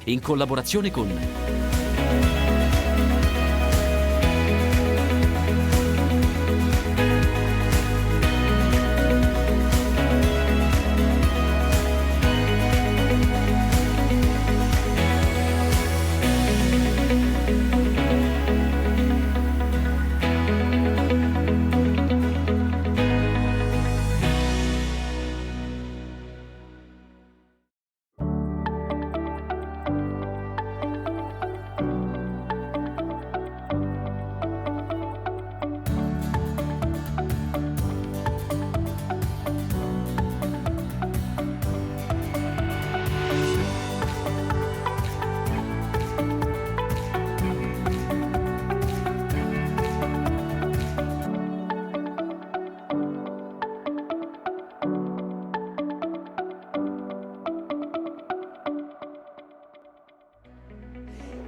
in collaborazione con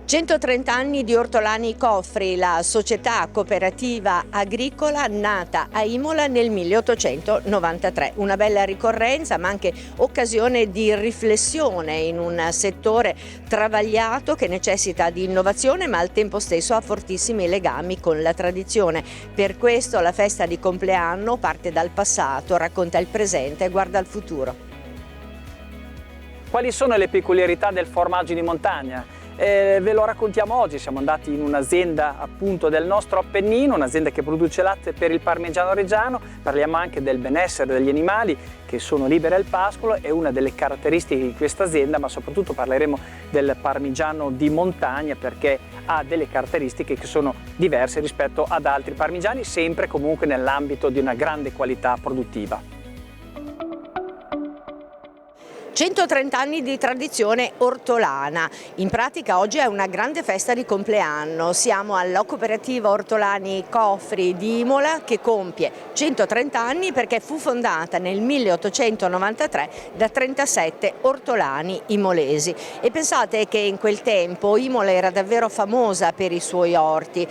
«130 anni di Ortolani Cofri», la società cooperativa agricola nata a Imola nel 1893. Una bella ricorrenza, ma anche occasione di riflessione in un settore travagliato che necessita di innovazione, ma al tempo stesso ha fortissimi legami con la tradizione. Per questo la festa di compleanno parte dal passato, racconta il presente e guarda al futuro. Quali sono le peculiarità del formaggio di montagna? Ve lo raccontiamo oggi. Siamo andati in un'azienda appunto del nostro Appennino, un'azienda che produce latte per il parmigiano reggiano. Parliamo anche del benessere degli animali che sono liberi al pascolo, è una delle caratteristiche di questa azienda, ma soprattutto parleremo del parmigiano di montagna perché ha delle caratteristiche che sono diverse rispetto ad altri parmigiani, sempre comunque nell'ambito di una grande qualità produttiva. 130 anni di tradizione ortolana. In pratica oggi è una grande festa di compleanno. Siamo alla cooperativa Ortolani Cofri di Imola che compie 130 anni perché fu fondata nel 1893 da 37 ortolani imolesi. E pensate che in quel tempo Imola era davvero famosa per i suoi orti.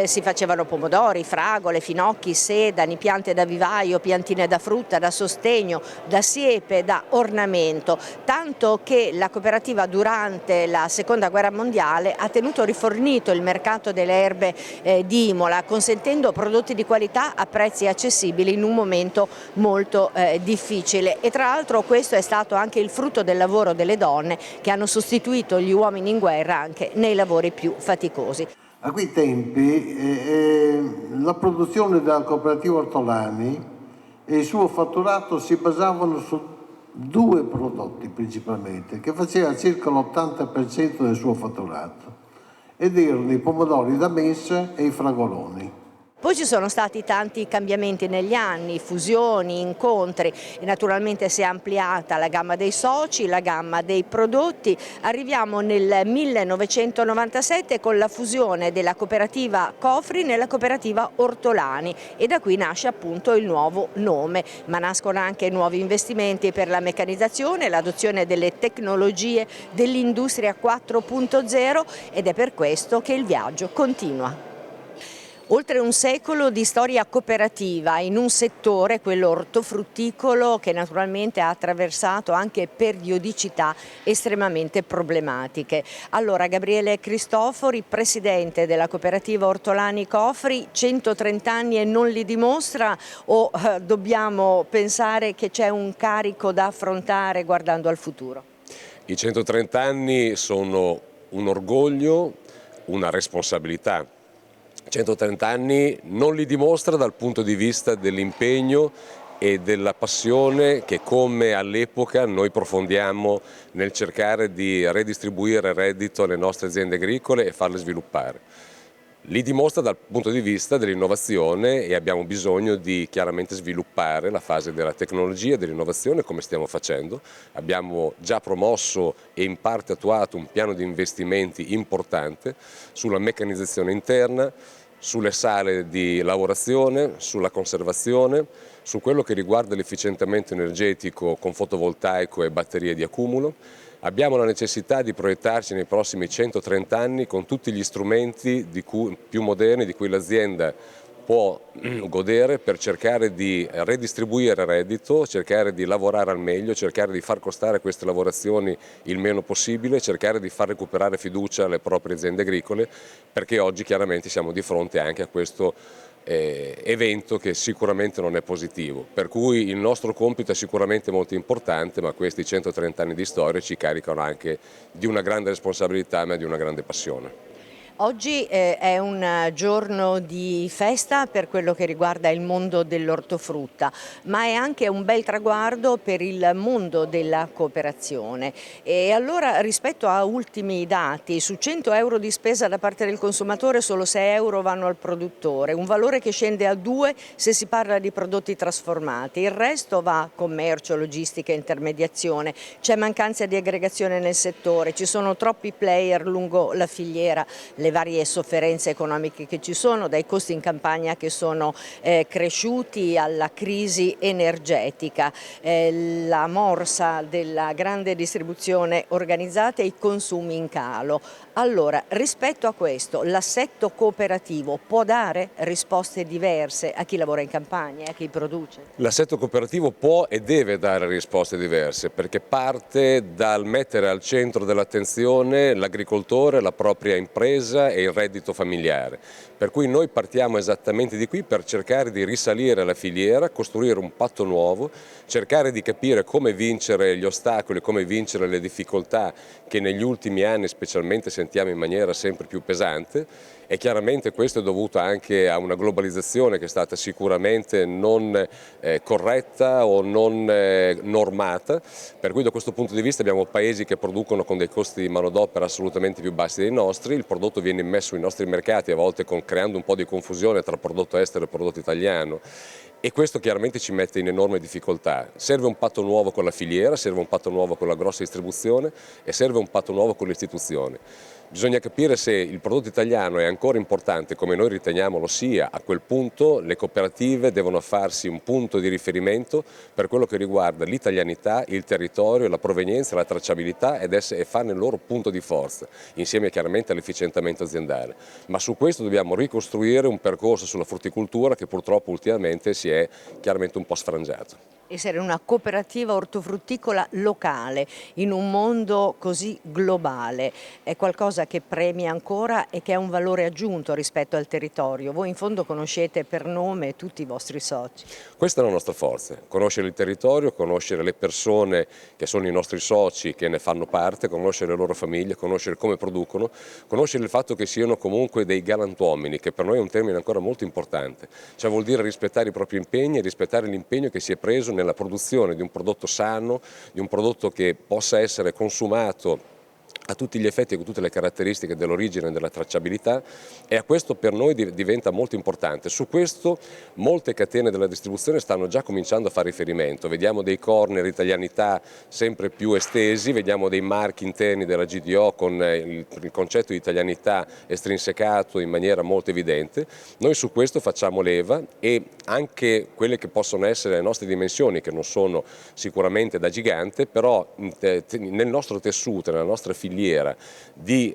Si facevano pomodori, fragole, finocchi, sedani, piante da vivaio, piantine da frutta, da sostegno, da siepe, da ornamento. Tanto che la cooperativa durante la seconda guerra mondiale ha tenuto rifornito il mercato delle erbe di Imola, consentendo prodotti di qualità a prezzi accessibili in un momento molto difficile. E tra l'altro questo è stato anche il frutto del lavoro delle donne che hanno sostituito gli uomini in guerra anche nei lavori più faticosi. A quei tempi la produzione della cooperativa Ortolani e il suo fatturato si basavano su due prodotti principalmente, che faceva circa l'80% del suo fatturato, ed erano i pomodori da messa e i fragoloni. Poi ci sono stati tanti cambiamenti negli anni, fusioni, incontri e naturalmente si è ampliata la gamma dei soci, la gamma dei prodotti. Arriviamo nel 1997 con la fusione della cooperativa Cofri nella cooperativa Ortolani e da qui nasce appunto il nuovo nome, ma nascono anche nuovi investimenti per la meccanizzazione, l'adozione delle tecnologie dell'industria 4.0 ed è per questo che il viaggio continua. Oltre un secolo di storia cooperativa in un settore, quello ortofrutticolo, che naturalmente ha attraversato anche periodicità estremamente problematiche. Allora, Gabriele Cristofori, presidente della cooperativa Ortolani Cofri, 130 anni e non li dimostra o dobbiamo pensare che c'è un carico da affrontare guardando al futuro? I 130 anni sono un orgoglio, una responsabilità. 130 anni non li dimostra dal punto di vista dell'impegno e della passione che come all'epoca noi profondiamo nel cercare di redistribuire il reddito alle nostre aziende agricole e farle sviluppare. Li dimostra dal punto di vista dell'innovazione e abbiamo bisogno di chiaramente sviluppare la fase della tecnologia e dell'innovazione come stiamo facendo. Abbiamo già promosso e in parte attuato un piano di investimenti importante sulla meccanizzazione interna, sulle sale di lavorazione, sulla conservazione, su quello che riguarda l'efficientamento energetico con fotovoltaico e batterie di accumulo. Abbiamo la necessità di proiettarci nei prossimi 130 anni con tutti gli strumenti più moderni di cui l'azienda può godere per cercare di redistribuire reddito, cercare di lavorare al meglio, cercare di far costare queste lavorazioni il meno possibile, cercare di far recuperare fiducia alle proprie aziende agricole, perché oggi chiaramente siamo di fronte anche a questo evento che sicuramente non è positivo, per cui il nostro compito è sicuramente molto importante, ma questi 130 anni di storia ci caricano anche di una grande responsabilità ma di una grande passione. Oggi è un giorno di festa per quello che riguarda il mondo dell'ortofrutta, ma è anche un bel traguardo per il mondo della cooperazione. E allora, rispetto a ultimi dati, su 100 euro di spesa da parte del consumatore solo 6 euro vanno al produttore, un valore che scende a 2 se si parla di prodotti trasformati, il resto va a commercio, logistica e intermediazione, c'è mancanza di aggregazione nel settore, ci sono troppi player lungo la filiera, le varie sofferenze economiche che ci sono, dai costi in campagna che sono cresciuti alla crisi energetica, la morsa della grande distribuzione organizzata e i consumi in calo. Allora, rispetto a questo, l'assetto cooperativo può dare risposte diverse a chi lavora in campagna e a chi produce? L'assetto cooperativo può e deve dare risposte diverse, perché parte dal mettere al centro dell'attenzione l'agricoltore, la propria impresa e il reddito familiare. Per cui noi partiamo esattamente di qui per cercare di risalire la filiera, costruire un patto nuovo, cercare di capire come vincere gli ostacoli, come vincere le difficoltà che negli ultimi anni specialmente sentiamo in maniera sempre più pesante, e chiaramente questo è dovuto anche a una globalizzazione che è stata sicuramente non corretta o non normata, per cui da questo punto di vista abbiamo paesi che producono con dei costi di manodopera assolutamente più bassi dei nostri, il prodotto viene immesso nei nostri mercati a volte creando un po' di confusione tra prodotto estero e prodotto italiano. E questo chiaramente ci mette in enorme difficoltà. Serve un patto nuovo con la filiera, serve un patto nuovo con la grossa distribuzione e serve un patto nuovo con le istituzioni. Bisogna capire se il prodotto italiano è ancora importante come noi riteniamo lo sia. A quel punto le cooperative devono farsi un punto di riferimento per quello che riguarda l'italianità, il territorio, la provenienza, la tracciabilità e farne il loro punto di forza, insieme chiaramente all'efficientamento aziendale. Ma su questo dobbiamo ricostruire un percorso sulla frutticoltura che purtroppo ultimamente si è chiaramente un po' sfrangiato. Essere una cooperativa ortofrutticola locale in un mondo così globale è qualcosa che premia ancora e che ha un valore aggiunto rispetto al territorio. Voi in fondo conoscete per nome tutti i vostri soci. Questa è la nostra forza, conoscere il territorio, conoscere le persone che sono i nostri soci che ne fanno parte, conoscere le loro famiglie, conoscere come producono, conoscere il fatto che siano comunque dei galantuomini, che per noi è un termine ancora molto importante, cioè vuol dire rispettare i propri impegni e rispettare l'impegno che si è preso nella produzione di un prodotto sano, di un prodotto che possa essere consumato a tutti gli effetti e con tutte le caratteristiche dell'origine e della tracciabilità, e a questo per noi diventa molto importante. Su questo molte catene della distribuzione stanno già cominciando a fare riferimento, vediamo dei corner italianità sempre più estesi, vediamo dei marchi interni della GDO con il concetto di italianità estrinsecato in maniera molto evidente. Noi su questo facciamo leva e anche quelle che possono essere le nostre dimensioni, che non sono sicuramente da gigante, però nel nostro tessuto, nella nostra filiera di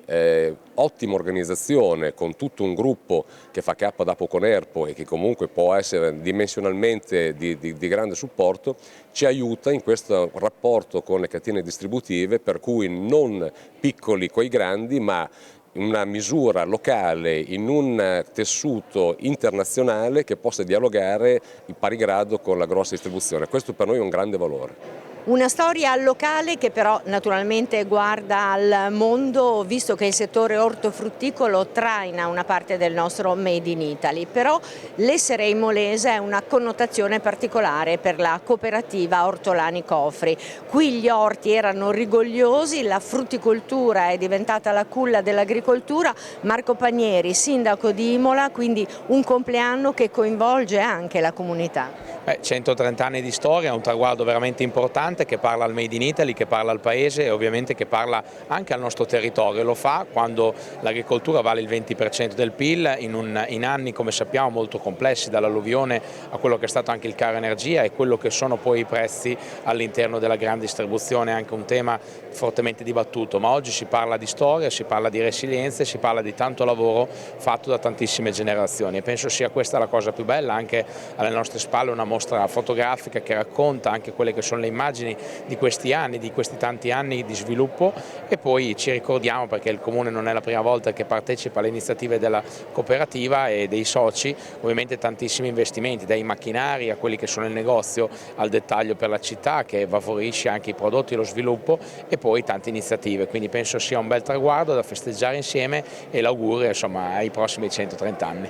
ottima organizzazione con tutto un gruppo che fa capo ad Apoconerpo e che comunque può essere dimensionalmente di grande supporto, ci aiuta in questo rapporto con le catene distributive, per cui non piccoli coi grandi, ma una misura locale in un tessuto internazionale che possa dialogare in pari grado con la grossa distribuzione. Questo per noi è un grande valore. Una storia locale che però naturalmente guarda al mondo, visto che il settore ortofrutticolo traina una parte del nostro Made in Italy, però l'essere imolese ha una connotazione particolare per la cooperativa Ortolani Cofri. Qui gli orti erano rigogliosi, la frutticoltura è diventata la culla dell'agricoltura. Marco Panieri, sindaco di Imola, quindi un compleanno che coinvolge anche la comunità. 130 anni di storia, un traguardo veramente importante importante, che parla al Made in Italy, che parla al paese e ovviamente che parla anche al nostro territorio. Lo fa quando l'agricoltura vale il 20% del PIL in anni, come sappiamo, molto complessi, dall'alluvione a quello che è stato anche il caro energia e quello che sono poi i prezzi all'interno della grande distribuzione, anche un tema fortemente dibattuto, ma oggi si parla di storia, si parla di resilienza e si parla di tanto lavoro fatto da tantissime generazioni e penso sia questa la cosa più bella. Anche alle nostre spalle una mostra fotografica che racconta anche quelle che sono le immagini di questi anni, di questi tanti anni di sviluppo, e poi ci ricordiamo, perché il Comune non è la prima volta che partecipa alle iniziative della cooperativa e dei soci, ovviamente tantissimi investimenti, dai macchinari a quelli che sono il negozio al dettaglio per la città che favorisce anche i prodotti e lo sviluppo, e poi tante iniziative, quindi penso sia un bel traguardo da festeggiare insieme e l'augurio insomma ai prossimi 130 anni.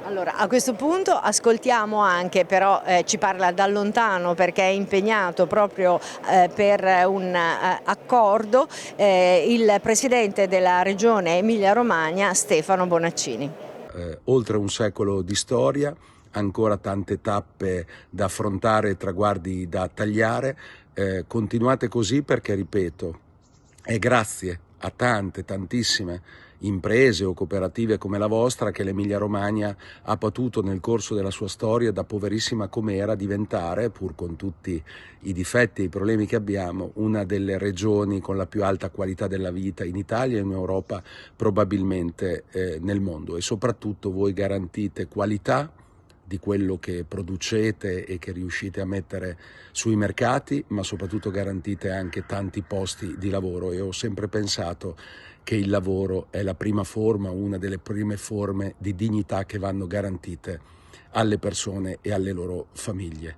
Allora, a questo punto ascoltiamo anche, però ci parla da lontano perché è impegnato proprio per un accordo, il presidente della regione Emilia-Romagna, Stefano Bonaccini. Oltre un secolo di storia, ancora tante tappe da affrontare e traguardi da tagliare, continuate così perché, ripeto, è grazie a tantissime imprese o cooperative come la vostra che l'Emilia-Romagna ha potuto nel corso della sua storia, da poverissima com'era, diventare, pur con tutti i difetti e i problemi che abbiamo, una delle regioni con la più alta qualità della vita in Italia e in Europa, probabilmente nel mondo. E soprattutto voi garantite qualità di quello che producete e che riuscite a mettere sui mercati, ma soprattutto garantite anche tanti posti di lavoro, e ho sempre pensato che il lavoro è la prima forma, una delle prime forme di dignità che vanno garantite alle persone e alle loro famiglie.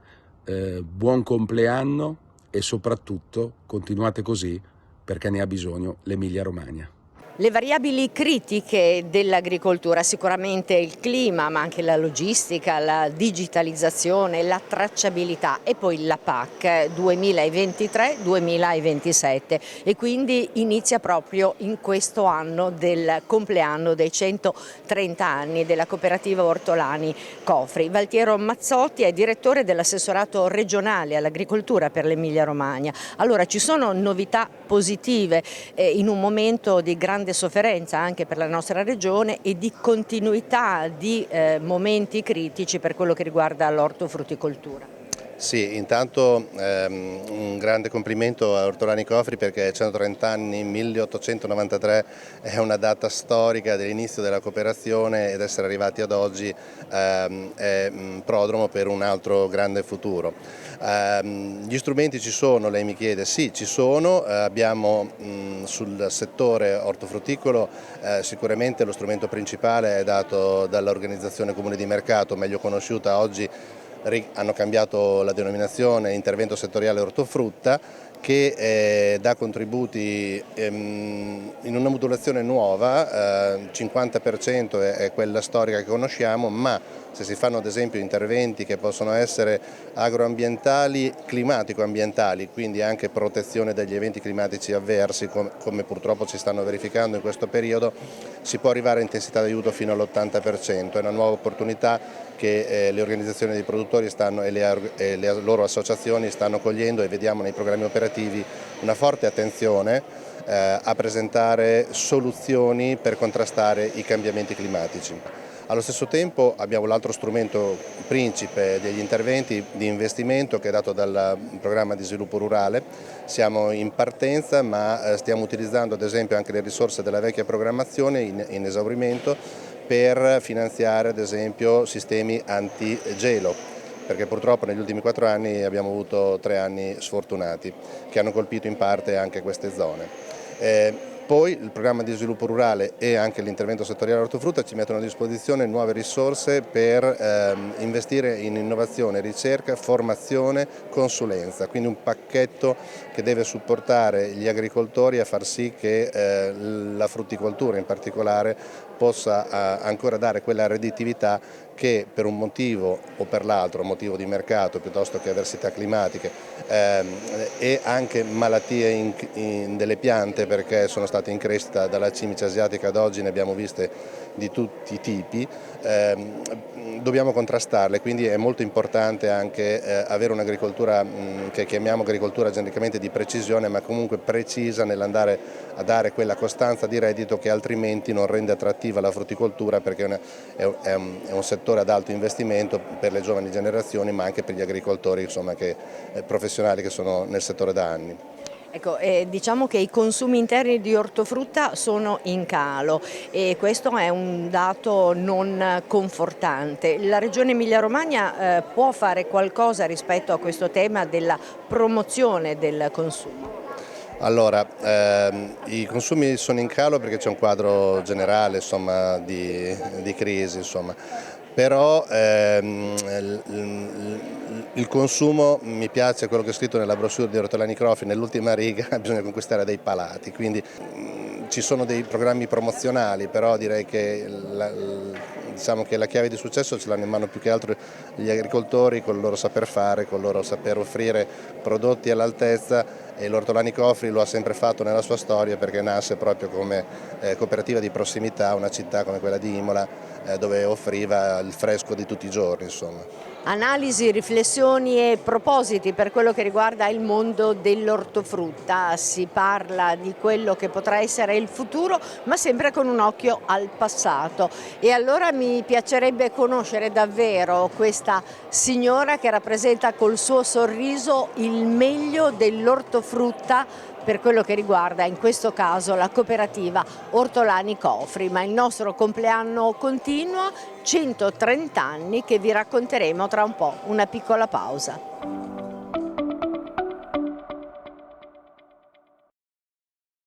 Buon compleanno e soprattutto continuate così, perché ne ha bisogno l'Emilia-Romagna. Le variabili critiche dell'agricoltura, sicuramente il clima, ma anche la logistica, la digitalizzazione, la tracciabilità e poi la PAC 2023-2027, e quindi inizia proprio in questo anno del compleanno dei 130 anni della cooperativa Ortolani Cofri. Valtiero Mazzotti è direttore dell'assessorato regionale all'agricoltura per l'Emilia Romagna. Allora, ci sono novità positive in un momento di grande sofferenza anche per la nostra regione e di continuità di momenti critici per quello che riguarda l'ortofrutticoltura. Sì, intanto un grande complimento a Ortolani Cofri, perché 130 anni, 1893 è una data storica dell'inizio della cooperazione, ed essere arrivati ad oggi è prodromo per un altro grande futuro. Gli strumenti ci sono, lei mi chiede, sì ci sono, abbiamo sul settore ortofrutticolo sicuramente lo strumento principale è dato dall'organizzazione comune di mercato, meglio conosciuta oggi. Hanno cambiato la denominazione intervento settoriale ortofrutta, che dà contributi in una modulazione nuova, 50% è quella storica che conosciamo, ma se si fanno ad esempio interventi che possono essere agroambientali, climatico-ambientali, quindi anche protezione dagli eventi climatici avversi, come purtroppo ci stanno verificando in questo periodo, si può arrivare a intensità di aiuto fino all'80%. È una nuova opportunità che le organizzazioni dei produttori e le loro associazioni stanno cogliendo, e vediamo nei programmi operativi una forte attenzione a presentare soluzioni per contrastare i cambiamenti climatici. Allo stesso tempo abbiamo l'altro strumento principe degli interventi di investimento, che è dato dal programma di sviluppo rurale. Siamo in partenza, ma stiamo utilizzando ad esempio anche le risorse della vecchia programmazione in esaurimento per finanziare ad esempio sistemi antigelo, perché purtroppo negli ultimi 4 anni abbiamo avuto 3 anni sfortunati che hanno colpito in parte anche queste zone. Poi il programma di sviluppo rurale e anche l'intervento settoriale ortofrutta ci mettono a disposizione nuove risorse per investire in innovazione, ricerca, formazione, consulenza, quindi un pacchetto che deve supportare gli agricoltori a far sì che la frutticoltura in particolare possa ancora dare quella redditività che per un motivo o per l'altro, motivo di mercato piuttosto che avversità climatiche e anche malattie delle piante, perché sono state in crescita dalla cimice asiatica ad oggi, ne abbiamo viste di tutti i tipi, dobbiamo contrastarle, quindi è molto importante anche avere un'agricoltura che chiamiamo agricoltura genericamente di precisione, ma comunque precisa nell'andare a dare quella costanza di reddito che altrimenti non rende attrattiva la frutticoltura, perché è un settore ad alto investimento per le giovani generazioni, ma anche per gli agricoltori, insomma, professionali che sono nel settore da anni. Ecco, diciamo che i consumi interni di ortofrutta sono in calo e questo è un dato non confortante. La Regione Emilia-Romagna può fare qualcosa rispetto a questo tema della promozione del consumo? Allora, i consumi sono in calo perché c'è un quadro generale, insomma, di crisi, insomma. Però il consumo, mi piace quello che è scritto nella brochure di Ortolani Crofri, nell'ultima riga bisogna conquistare dei palati, quindi ci sono dei programmi promozionali, però direi che diciamo che la chiave di successo ce l'hanno in mano più che altro gli agricoltori col loro saper fare, col loro saper offrire prodotti all'altezza, e l'Ortolani Crofri lo ha sempre fatto nella sua storia, perché nasce proprio come cooperativa di prossimità, una città come quella di Imola, dove offriva il fresco di tutti i giorni, insomma. Analisi, riflessioni e propositi per quello che riguarda il mondo dell'ortofrutta. Si parla di quello che potrà essere il futuro, ma sempre con un occhio al passato. E allora mi piacerebbe conoscere davvero questa signora che rappresenta col suo sorriso il meglio dell'ortofrutta per quello che riguarda in questo caso la cooperativa Ortolani Crofri, ma il nostro compleanno continua, 130 anni che vi racconteremo tra un po', una piccola pausa.